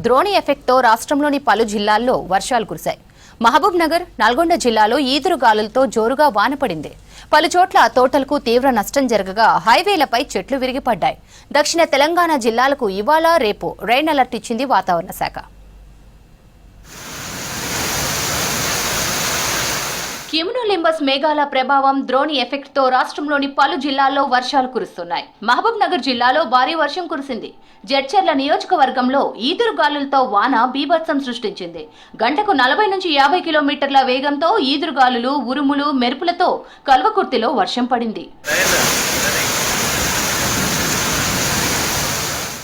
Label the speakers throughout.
Speaker 1: ద్రోణి ఎఫెక్ట్తో రాష్ట్రంలోని పలు జిల్లాల్లో వర్షాలు కురిశాయి. మహబూబ్ నగర్, నల్గొండ జిల్లాలో ఈదురుగాలులతో జోరుగా వాన పడింది. పలు చోట్ల తోటలకు తీవ్ర నష్టం జరగగా హైవేలపై చెట్లు విరిగిపడ్డాయి. దక్షిణ తెలంగాణ జిల్లాలకు ఇవాళ, రేపు రెయిన్ అలర్ట్ ఇచ్చింది వాతావరణ శాఖ. క్యూములోనింబస్ మేఘాల ప్రభావం, ద్రోణి ఎఫెక్ట్తో రాష్ట్రంలోని పలు జిల్లాల్లో వర్షాలు కురుస్తున్నాయి. మహబూబ్ నగర్ జిల్లాలో భారీ వర్షం కురిసింది. జడ్చర్ల నియోజకవర్గంలో ఈదురుగాలులతో వాన బీభత్సం సృష్టించింది. గంటకు 40 నుంచి 50 కిలోమీటర్ల వేగంతో ఈదురుగాలులు, ఉరుములు, మెరుపులతో కల్వకుర్తిలో వర్షం పడింది.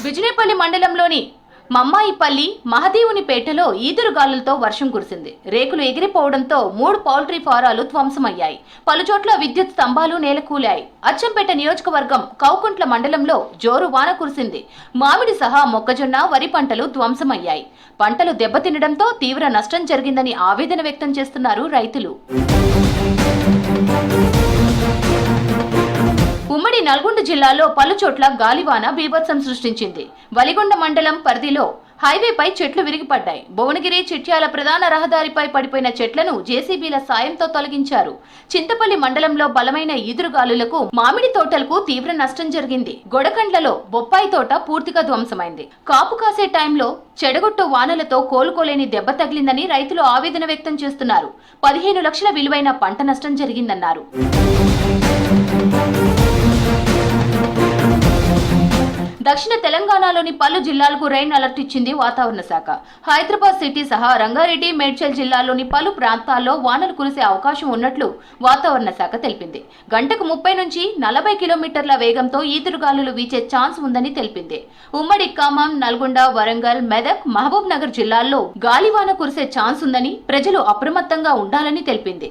Speaker 1: బిజినేపల్లి మండలంలోని మమ్మాయిపల్లి, మహదేవునిపేటలో ఈదురుగాలులతో వర్షం కురిసింది. రేకులు ఎగిరిపోవడంతో 3 పౌల్ట్రీ ఫారాలు ధ్వంసమయ్యాయి. పలుచోట్ల విద్యుత్ స్తంభాలు నేలకూలాయి. అచ్చంపేట నియోజకవర్గం కౌకుంట్ల మండలంలో జోరు వాన కురిసింది. మామిడి సహా మొక్కజొన్న, వరి పంటలు ధ్వంసమయ్యాయి. పంటలు దెబ్బతినడంతో తీవ్ర నష్టం జరిగిందని ఆవేదన వ్యక్తం చేస్తున్నారు రైతులు. ఉమ్మడి నల్గొండ జిల్లాలో పలుచోట్ల గాలివాన బీభత్సం సృష్టించింది. వలిగొండ మండలం పరిధిలో హైవేపై చెట్లు విరిగిపడ్డాయి. భువనగిరి, చిట్యాల ప్రధాన రహదారిపై పడిపోయిన చెట్లను జేసీబీల సాయంతో తొలగించారు. చింతపల్లి మండలంలో బలమైన ఈదురుగాలులకు మామిడి తోటలకు తీవ్ర నష్టం జరిగింది. గొడకండ్లలో బొప్పాయి తోట పూర్తిగా ధ్వంసమైంది. కాపు కాసే టైంలో చెడగొట్టు వానలతో కోలుకోలేని దెబ్బ తగిలిందని రైతులు ఆవేదన వ్యక్తం చేస్తున్నారు. 15 లక్షల విలువైన పంట నష్టం జరిగిందన్నారు. దక్షిణ తెలంగాణలోని పలు జిల్లాలకు రెయిన్ అలర్ట్ ఇచ్చింది వాతావరణ శాఖ. హైదరాబాద్ సిటీ సహా రంగారెడ్డి, మేడ్చల్ జిల్లాల్లోని పలు ప్రాంతాల్లో వానలు కురిసే అవకాశం ఉన్నట్లు వాతావరణ శాఖ తెలిపింది. గంటకు 30 నుంచి 40 కిలోమీటర్ల వేగంతో ఈదురుగాలులు వీచే ఛాన్స్ ఉందని తెలిపింది. ఉమ్మడి ఖమ్మం, నల్గొండ, వరంగల్, మెదక్, మహబూబ్ నగర్ జిల్లాల్లో గాలివాన కురిసే ఛాన్స్ ఉందని ప్రజలు అప్రమత్తంగా ఉండాలని తెలిపింది.